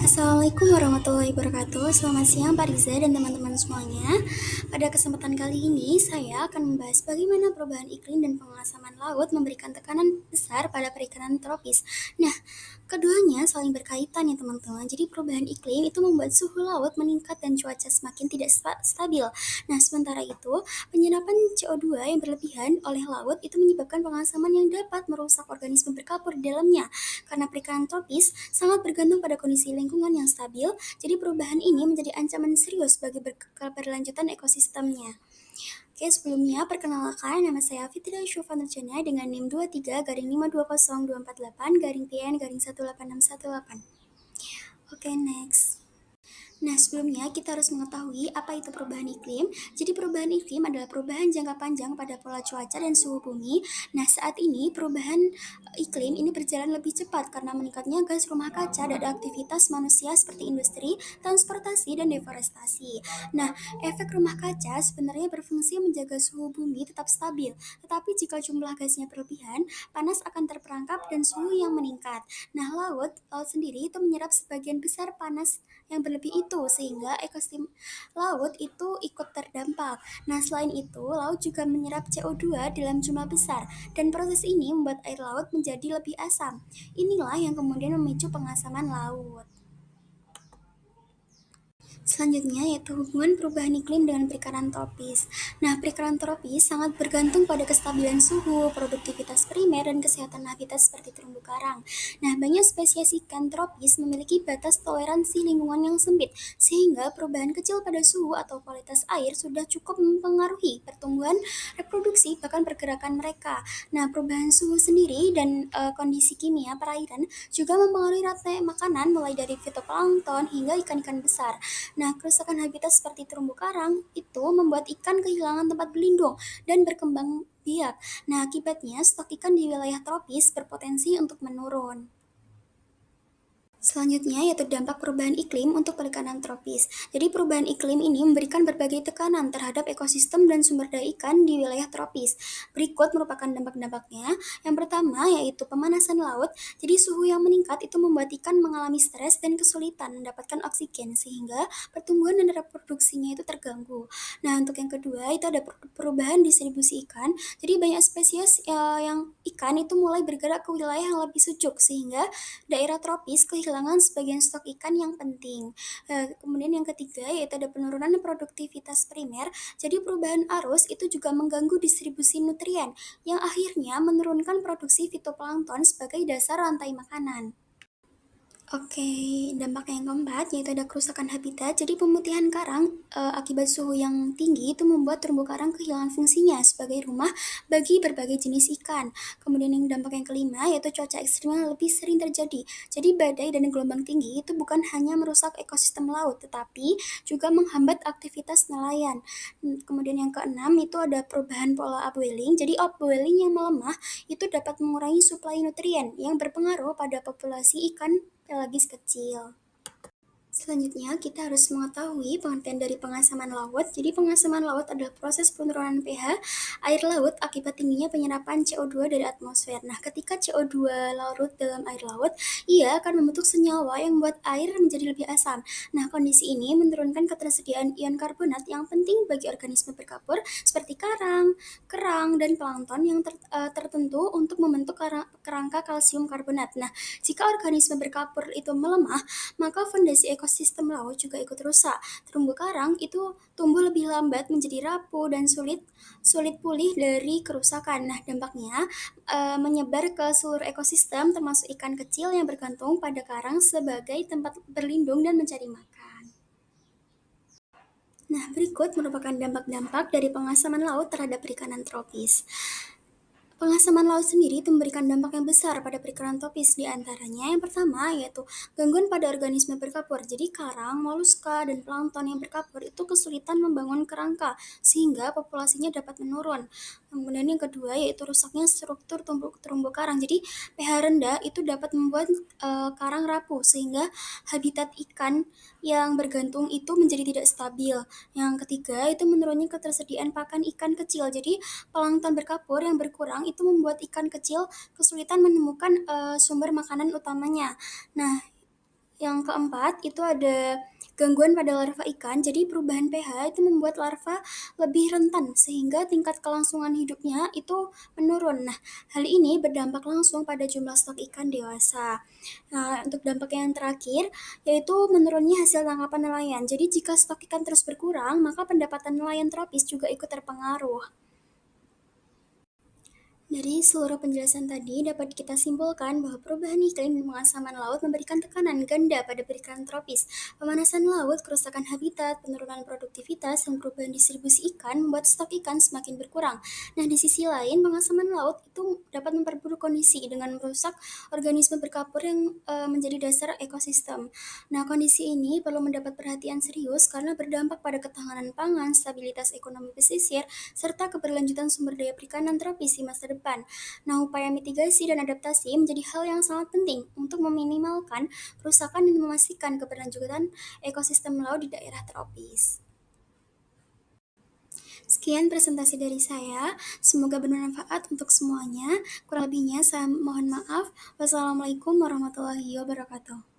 Assalamualaikum warahmatullahi wabarakatuh. Selamat siang Pak Riza dan teman-teman semuanya. Pada kesempatan kali ini saya akan membahas bagaimana perubahan iklim dan pengasaman laut memberikan tekanan besar pada perikanan tropis. Nah, keduanya saling berkaitan ya teman-teman. Jadi perubahan iklim itu membuat suhu laut meningkat dan cuaca semakin tidak stabil. Nah, sementara itu penyerapan CO2 yang berlebihan oleh laut itu menyebabkan pengasaman yang dapat merusak organisme berkapur di dalamnya. Karena perikanan tropis sangat bergantung pada kondisi lingkungan yang stabil, jadi perubahan ini menjadi ancaman serius bagi keberlanjutan ekosistemnya. Oke, sebelumnya perkenalkan nama saya Fitria Syufa Nurjana dengan NIM 23 garing 520 248 garing PN garing 18618. Oke, next. Nah, sebelumnya kita harus mengetahui apa itu perubahan iklim. Jadi perubahan iklim adalah perubahan jangka panjang pada pola cuaca dan suhu bumi. Nah, saat ini perubahan iklim ini berjalan lebih cepat karena meningkatnya gas rumah kaca dan aktivitas manusia seperti industri, transportasi, dan deforestasi. Nah, efek rumah kaca sebenarnya berfungsi menjaga suhu bumi tetap stabil. Tetapi jika jumlah gasnya berlebihan, panas akan terperangkap dan suhu yang meningkat. Nah, laut sendiri itu menyerap sebagian besar panas yang berlebih itu sehingga ekosistem laut itu ikut terdampak. Nah, selain itu, laut juga menyerap CO2 dalam jumlah besar dan proses ini membuat air laut menjadi lebih asam. Inilah yang kemudian memicu pengasaman laut. Selanjutnya yaitu hubungan perubahan iklim dengan perikanan tropis. Nah, perikanan tropis sangat bergantung pada kestabilan suhu, produktivitas primer, dan kesehatan habitat seperti terumbu karang. Nah, banyak spesies ikan tropis memiliki batas toleransi lingkungan yang sempit, sehingga perubahan kecil pada suhu atau kualitas air sudah cukup mempengaruhi pertumbuhan, reproduksi, bahkan pergerakan mereka. Nah, perubahan suhu sendiri dan kondisi kimia perairan juga mempengaruhi rantai makanan mulai dari fitoplankton hingga ikan-ikan besar. Nah, kerusakan habitat seperti terumbu karang itu membuat ikan kehilangan tempat berlindung dan berkembang biak. Nah, akibatnya stok ikan di wilayah tropis berpotensi untuk menurun. Selanjutnya yaitu dampak perubahan iklim untuk perikanan tropis. Jadi perubahan iklim ini memberikan berbagai tekanan terhadap ekosistem dan sumber daya ikan di wilayah tropis. Berikut merupakan dampak-dampaknya. Yang pertama yaitu pemanasan laut. Jadi suhu yang meningkat itu membuat ikan mengalami stres dan kesulitan mendapatkan oksigen sehingga pertumbuhan dan reproduksinya itu terganggu. Nah, untuk yang kedua itu ada perubahan distribusi ikan. Jadi banyak spesies yang ikan itu mulai bergerak ke wilayah yang lebih sejuk sehingga daerah tropis kehilangan sebagian stok ikan yang penting. Kemudian yang ketiga yaitu ada penurunan produktivitas primer. Jadi perubahan arus itu juga mengganggu distribusi nutrien yang akhirnya menurunkan produksi fitoplankton sebagai dasar rantai makanan. Oke, dampak yang keempat yaitu ada kerusakan habitat. Jadi pemutihan karang akibat suhu yang tinggi itu membuat terumbu karang kehilangan fungsinya sebagai rumah bagi berbagai jenis ikan. Kemudian yang dampak yang kelima yaitu cuaca ekstrim yang lebih sering terjadi. Jadi badai dan gelombang tinggi itu bukan hanya merusak ekosistem laut, tetapi juga menghambat aktivitas nelayan. Kemudian yang keenam itu ada perubahan pola upwelling. Jadi upwelling yang melemah itu dapat mengurangi suplai nutrien yang berpengaruh pada populasi ikan pelagis kecil. Selanjutnya, kita harus mengetahui pengertian dari pengasaman laut. Jadi, pengasaman laut adalah proses penurunan pH air laut akibat tingginya penyerapan CO2 dari atmosfer. Nah, ketika CO2 larut dalam air laut, ia akan membentuk senyawa yang membuat air menjadi lebih asam. Nah, kondisi ini menurunkan ketersediaan ion karbonat yang penting bagi organisme berkapur seperti karang, kerang, dan plankton yang tertentu untuk membentuk kerangka kalsium karbonat. Nah, jika organisme berkapur itu melemah, maka fondasi ekosistem laut juga ikut rusak. Terumbu karang itu tumbuh lebih lambat, menjadi rapuh dan sulit pulih dari kerusakan. Nah, dampaknya menyebar ke seluruh ekosistem termasuk ikan kecil yang bergantung pada karang sebagai tempat berlindung dan mencari makan. Nah, berikut merupakan dampak-dampak dari pengasaman laut terhadap perikanan tropis. Pengasaman laut sendiri itu memberikan dampak yang besar pada perikanan tropis, di antaranya yang pertama yaitu gangguan pada organisme berkapur. Jadi karang, moluska, dan plankton yang berkapur itu kesulitan membangun kerangka sehingga populasinya dapat menurun. Kemudian yang kedua yaitu rusaknya struktur terumbu karang. Jadi pH rendah itu dapat membuat karang rapuh sehingga habitat ikan yang bergantung itu menjadi tidak stabil. Yang ketiga itu menurunnya ketersediaan pakan ikan kecil. Jadi plankton berkapur yang berkurang itu membuat ikan kecil kesulitan menemukan sumber makanan utamanya. Nah, Yang keempat, itu ada gangguan pada larva ikan. Jadi perubahan pH itu membuat larva lebih rentan sehingga tingkat kelangsungan hidupnya itu menurun. Nah, hal ini berdampak langsung pada jumlah stok ikan dewasa. Nah, untuk dampak yang terakhir yaitu menurunnya hasil tangkapan nelayan. Jadi jika stok ikan terus berkurang, maka pendapatan nelayan tropis juga ikut terpengaruh. Dari seluruh penjelasan tadi, dapat kita simpulkan bahwa perubahan iklim dan pengasaman laut memberikan tekanan ganda pada perikanan tropis. Pemanasan laut, kerusakan habitat, penurunan produktivitas, dan perubahan distribusi ikan membuat stok ikan semakin berkurang. Nah, di sisi lain, pengasaman laut itu dapat memperburuk kondisi dengan merusak organisme berkapur yang menjadi dasar ekosistem. Nah, kondisi ini perlu mendapat perhatian serius karena berdampak pada ketahanan pangan, stabilitas ekonomi pesisir, serta keberlanjutan sumber daya perikanan tropis di masa depan. Nah, upaya mitigasi dan adaptasi menjadi hal yang sangat penting untuk meminimalkan kerusakan dan memastikan keberlanjutan ekosistem laut di daerah tropis. Sekian presentasi dari saya, semoga bermanfaat untuk semuanya. Kurang lebihnya saya mohon maaf. Wassalamualaikum warahmatullahi wabarakatuh.